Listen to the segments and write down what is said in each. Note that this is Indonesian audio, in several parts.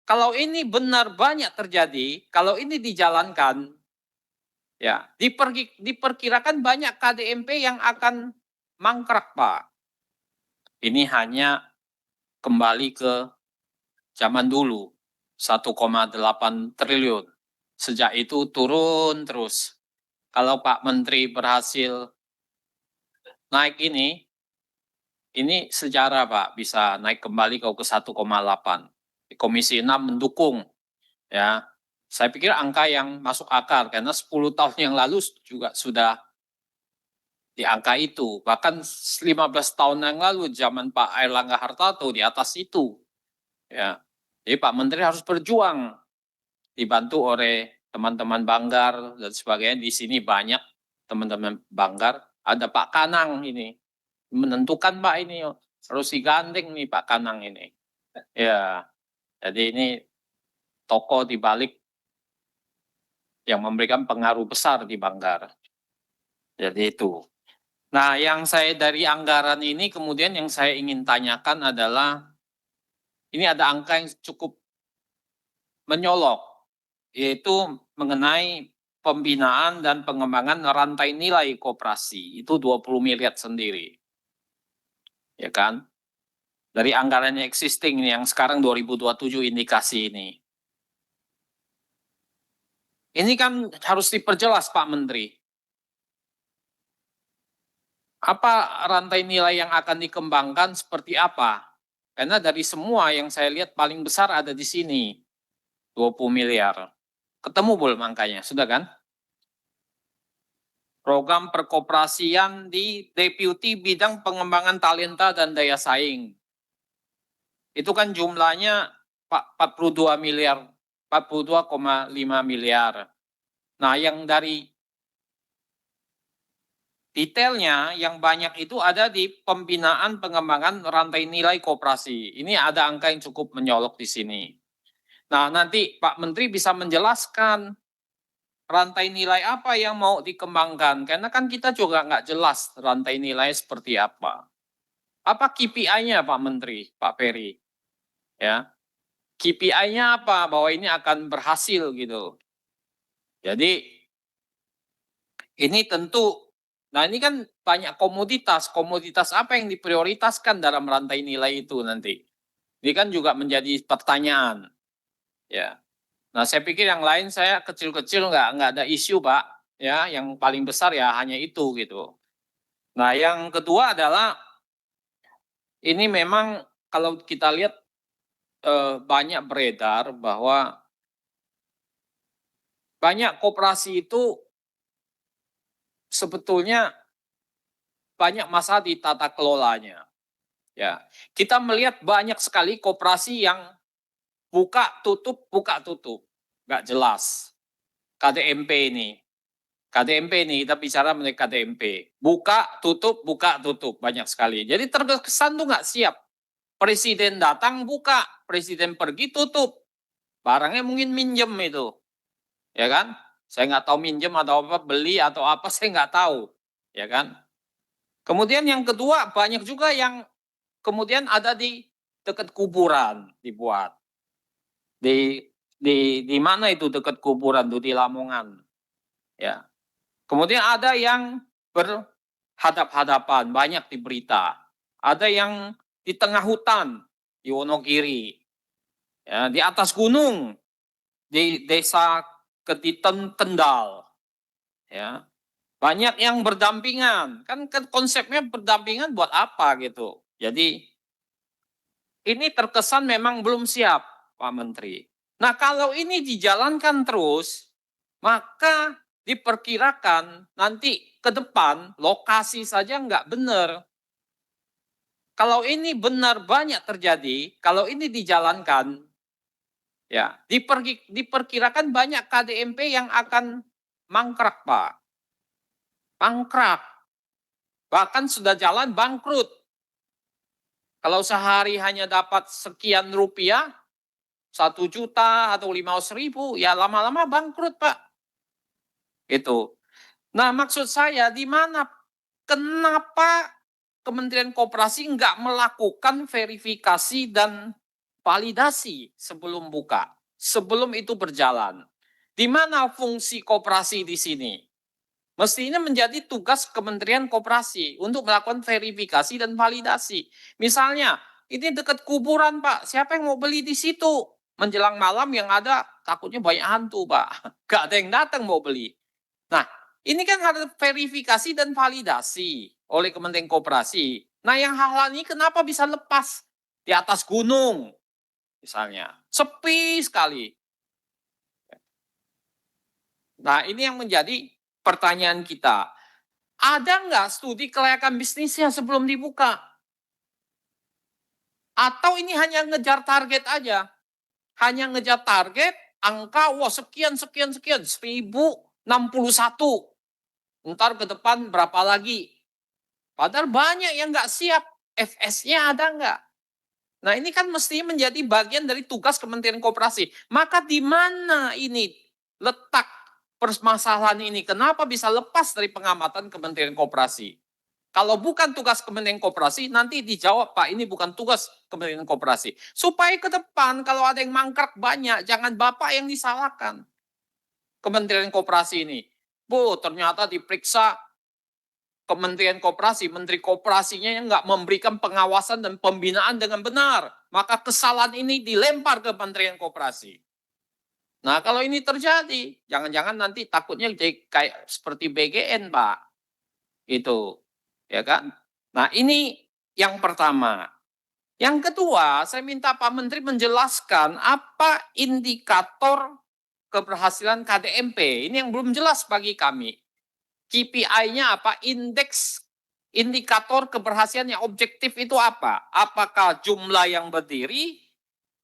kalau ini benar banyak terjadi, kalau ini dijalankan, ya diperkirakan banyak KDMP yang akan mangkrak, Pak. Ini hanya kembali ke zaman dulu, 1,8 triliun. Sejak itu turun terus. Kalau Pak Menteri berhasil naik ini sejarah Pak, bisa naik kembali ke 1,8. Komisi 6 mendukung, ya. Saya pikir angka yang masuk akal, karena 10 tahun yang lalu juga sudah di angka itu. Bahkan 15 tahun yang lalu, zaman Pak Airlangga Hartarto di atas itu. Ya. Jadi Pak Menteri harus berjuang, dibantu oleh teman-teman Banggar dan sebagainya. Di sini banyak teman-teman Banggar. Ada Pak Kanang ini, menentukan Pak ini, harus digandeng nih Pak Kanang ini. Ya, jadi ini tokoh di balik yang memberikan pengaruh besar di Banggar. Jadi itu. Nah, yang saya dari anggaran ini kemudian yang saya ingin tanyakan adalah, ini ada angka yang cukup menyolok, yaitu mengenai pembinaan dan pengembangan rantai nilai koperasi. Itu 20 miliar sendiri. Ya kan? Dari anggaran yang existing ini, yang sekarang 2027 indikasi ini. Ini kan harus diperjelas Pak Menteri. Apa rantai nilai yang akan dikembangkan seperti apa? Karena dari semua yang saya lihat paling besar ada di sini, 20 miliar. Ketemu belum angkanya? Sudah kan? Program perkoperasian di Deputi Bidang Pengembangan Talenta dan Daya Saing. Itu kan jumlahnya 42 miliar, 42,5 miliar. Nah, yang dari detailnya yang banyak itu ada di pembinaan pengembangan rantai nilai koperasi. Ini ada angka yang cukup menyolok di sini. Nah, nanti Pak Menteri bisa menjelaskan rantai nilai apa yang mau dikembangkan. Karena kan kita juga nggak jelas rantai nilai seperti apa. Apa KPI-nya Pak Menteri, Pak Peri? Ya, KPI-nya apa? Bahwa ini akan berhasil gitu. Jadi ini tentu, nah ini kan banyak komoditas apa yang diprioritaskan dalam rantai nilai itu nanti. Ini kan juga menjadi pertanyaan. Ya. Nah, saya pikir yang lain saya kecil-kecil nggak ada isu, Pak. Ya, yang paling besar ya hanya itu gitu. Nah, yang kedua adalah ini memang kalau kita lihat banyak beredar bahwa banyak koperasi itu sebetulnya banyak masalah di tata kelolanya. Ya, kita melihat banyak sekali koperasi yang buka tutup, nggak jelas. KDMP ini kita bicara mengenai KDMP. Buka tutup, banyak sekali. Jadi terkesan tuh nggak siap. Presiden datang buka, presiden pergi tutup. Barangnya mungkin minjem itu, ya kan? Saya nggak tahu minjem atau apa, beli atau apa, saya nggak tahu, ya kan? Kemudian yang kedua banyak juga yang kemudian ada di dekat kuburan dibuat. Di mana itu dekat kuburan tuh, di Lamongan. Ya. Kemudian ada yang berhadap-hadapan, banyak di berita. Ada yang di tengah hutan di Wonogiri. Ya, di atas gunung di desa Ketiten Kendal. Ya. Banyak yang berdampingan. Kan konsepnya berdampingan buat apa gitu. Jadi ini terkesan memang belum siap, Pak Menteri. Nah, kalau ini dijalankan terus, maka diperkirakan nanti ke depan lokasi saja nggak benar. Kalau ini benar banyak terjadi, kalau ini dijalankan, ya diperkirakan banyak KDMP yang akan mangkrak, Pak. Mangkrak. Bahkan sudah jalan bangkrut. Kalau sehari hanya dapat sekian rupiah, 1 juta atau 500.000, ya lama-lama bangkrut, Pak. Itu. Nah, maksud saya di mana, kenapa Kementerian Koperasi nggak melakukan verifikasi dan validasi sebelum buka, sebelum itu berjalan. Di mana fungsi koperasi di sini? Mestinya menjadi tugas Kementerian Koperasi untuk melakukan verifikasi dan validasi. Misalnya, ini dekat kuburan, Pak. Siapa yang mau beli di situ? Menjelang malam yang ada takutnya banyak hantu, Pak. Gak ada yang datang mau beli. Nah, ini kan harus verifikasi dan validasi oleh Kementerian Koperasi. Nah, yang hal-hal ini kenapa bisa lepas di atas gunung? Misalnya, sepi sekali. Nah, ini yang menjadi pertanyaan kita. Ada nggak studi kelayakan bisnisnya sebelum dibuka? Atau ini hanya ngejar target aja? Hanya ngejar target, angka, wah sekian, 1061. Ntar ke depan berapa lagi? Padahal banyak yang nggak siap. FS-nya ada nggak? Nah ini kan mesti menjadi bagian dari tugas Kementerian Koperasi. Maka di mana ini letak permasalahan ini? Kenapa bisa lepas dari pengamatan Kementerian Koperasi? Kalau bukan tugas Kementerian Koperasi, nanti dijawab, Pak, ini bukan tugas Kementerian Koperasi. Supaya ke depan kalau ada yang mangkrak banyak, jangan Bapak yang disalahkan. Kementerian Koperasi ini. Bu, ternyata diperiksa Kementerian Koperasi, Menteri Koperasinya yang nggak memberikan pengawasan dan pembinaan dengan benar. Maka kesalahan ini dilempar ke Kementerian Koperasi. Nah, kalau ini terjadi, jangan-jangan nanti takutnya jadi kayak seperti BGN, Pak. Itu, ya kan? Nah, ini yang pertama. Yang kedua, saya minta Pak Menteri menjelaskan apa indikator keberhasilan KDMP. Ini yang belum jelas bagi kami. KPI-nya apa? Indikator keberhasilan yang objektif itu apa? Apakah jumlah yang berdiri,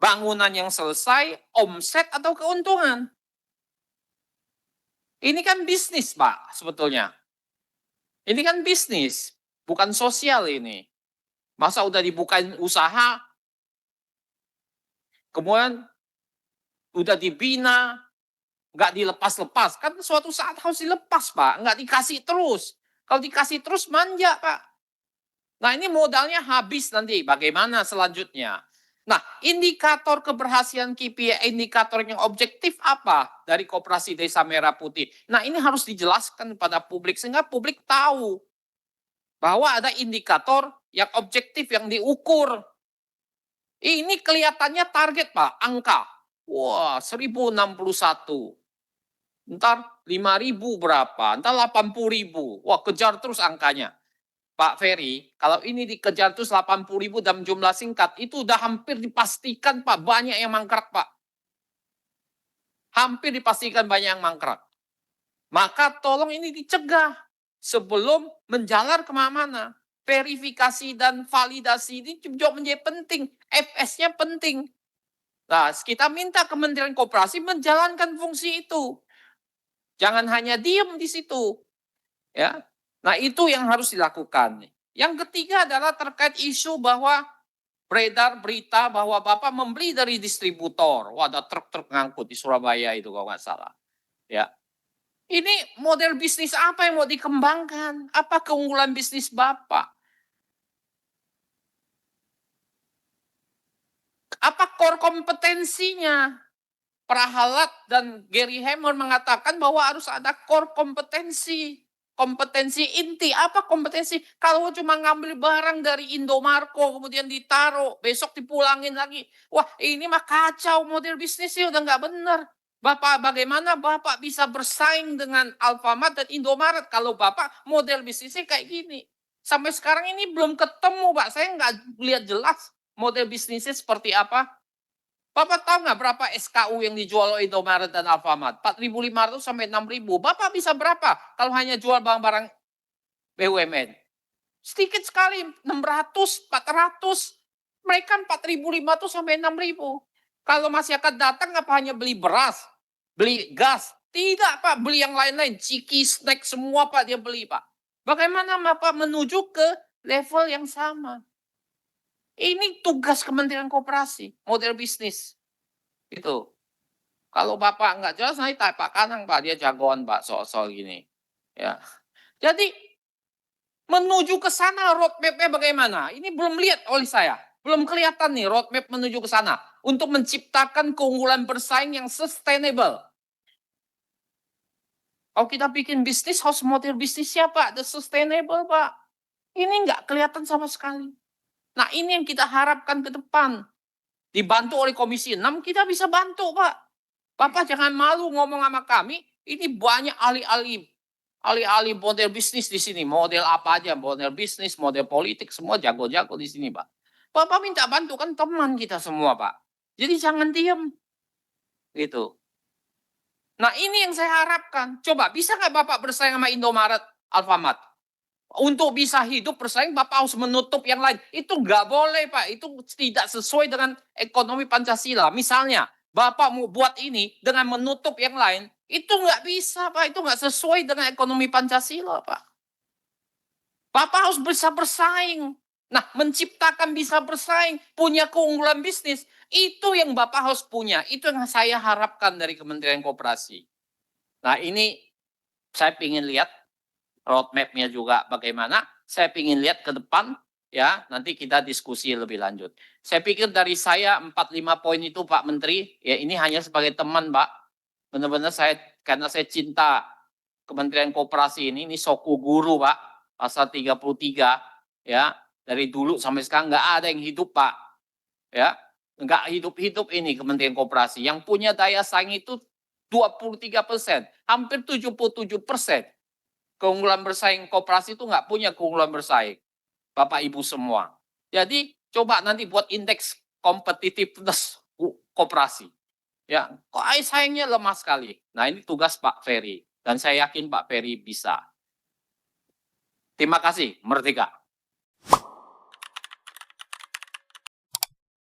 bangunan yang selesai, omset atau keuntungan? Ini kan bisnis, Pak, sebetulnya. Ini kan bisnis, bukan sosial ini. Masa udah dibukain usaha, kemudian udah dibina, nggak dilepas-lepas. Kan suatu saat harus dilepas, Pak. Nggak dikasih terus. Kalau dikasih terus manja, Pak. Nah ini modalnya habis nanti. Bagaimana selanjutnya? Nah indikator keberhasilan KPI, indikator yang objektif apa dari Koperasi Desa Merah Putih? Nah ini harus dijelaskan kepada publik sehingga publik tahu bahwa ada indikator yang objektif yang diukur. Ini kelihatannya target, Pak, angka. Wah, 1061. Ntar 5.000 berapa, ntar 80.000. Wah, kejar terus angkanya. Pak Ferry, kalau ini dikejar terus 80.000 dalam jumlah singkat, itu udah hampir dipastikan, Pak, banyak yang mangkrak, Pak. Hampir dipastikan banyak yang mangkrak. Maka tolong ini dicegah sebelum menjalar kemana-mana. Verifikasi dan validasi ini juga menjadi penting. FS-nya penting. Nah, kita minta Kementerian Koperasi menjalankan fungsi itu. Jangan hanya diem di situ. Ya. Nah, itu yang harus dilakukan. Yang ketiga adalah terkait isu bahwa beredar berita bahwa Bapak membeli dari distributor. Wah, ada truk-truk ngangkut di Surabaya itu kalau nggak salah. Ya. Ini model bisnis apa yang mau dikembangkan? Apa keunggulan bisnis Bapak? Apa core kompetensinya? Prahalat dan Gary Hammer mengatakan bahwa harus ada core kompetensi. Kompetensi inti. Apa kompetensi? Kalau cuma ngambil barang dari Indomarko, kemudian ditaruh, besok dipulangin lagi. Wah, ini mah kacau model bisnisnya, udah nggak benar. Bapak, bagaimana Bapak bisa bersaing dengan Alfamart dan Indomaret kalau Bapak model bisnisnya kayak gini? Sampai sekarang ini belum ketemu, Pak. Saya nggak lihat jelas model bisnisnya seperti apa. Bapak tahu nggak berapa SKU yang dijual oleh Indomaret dan Alfamart? 4.500 sampai 6.000. Bapak bisa berapa kalau hanya jual barang-barang BUMN? Sedikit sekali, 600, 400. Mereka 4.500 sampai 6.000. Kalau masyarakat datang apa hanya beli beras, beli gas? Tidak, Pak, beli yang lain-lain. Ciki, snack, semua, Pak, dia beli, Pak. Bagaimana Bapak menuju ke level yang sama? Ini tugas Kementerian Koperasi, model bisnis. Itu. Kalau Bapak nggak jelas, nanti Pak Kanang, Pak, dia jagoan, Pak, soal-soal gini. Ya. Jadi, menuju ke sana roadmap-nya bagaimana? Ini belum lihat oleh saya. Belum kelihatan nih roadmap menuju ke sana. untuk menciptakan keunggulan bersaing yang sustainable. Kalau kita bikin bisnis, harus model bisnisnya Pak, the sustainable Pak. Ini nggak kelihatan sama sekali. Nah ini yang kita harapkan ke depan. Dibantu oleh Komisi 6, kita bisa bantu Pak. Bapak jangan malu ngomong sama kami, ini banyak ahli-ahli model bisnis di sini. Model apa aja, model bisnis, model politik, semua jago-jago di sini Pak. Bapak minta bantu, kan teman kita semua Pak. Jadi jangan diam. Gitu. Nah ini yang saya harapkan. Coba bisa nggak Bapak bersaing sama Indomaret, Alfamart? Untuk bisa hidup bersaing, Bapak harus menutup yang lain. Itu nggak boleh Pak. Itu tidak sesuai dengan ekonomi Pancasila. Misalnya, Bapak mau buat ini dengan menutup yang lain, itu nggak bisa Pak. Itu nggak sesuai dengan ekonomi Pancasila Pak. Bapak harus bisa bersaing. Nah, menciptakan bisa bersaing, punya keunggulan bisnis, itu yang Bapak harus punya. Itu yang saya harapkan dari Kementerian Koperasi. Nah, ini saya ingin lihat roadmap-nya juga bagaimana. Saya ingin lihat ke depan, ya, nanti kita diskusi lebih lanjut. Saya pikir dari saya 4-5 poin itu Pak Menteri, ya ini hanya sebagai teman Pak. Benar-benar karena saya cinta Kementerian Koperasi ini soku guru Pak, pasal 33, ya, dari dulu sampai sekarang nggak ada yang hidup Pak, ya, nggak hidup-hidup ini Kementerian Koperasi. Yang punya daya saing itu 23%, hampir 77%. Keunggulan bersaing koperasi itu nggak punya keunggulan bersaing, Bapak Ibu semua. Jadi coba nanti buat indeks competitiveness koperasi. Ya, kok saingnya lemah sekali. Nah ini tugas Pak Ferry dan saya yakin Pak Ferry bisa. Terima kasih, Merdeka.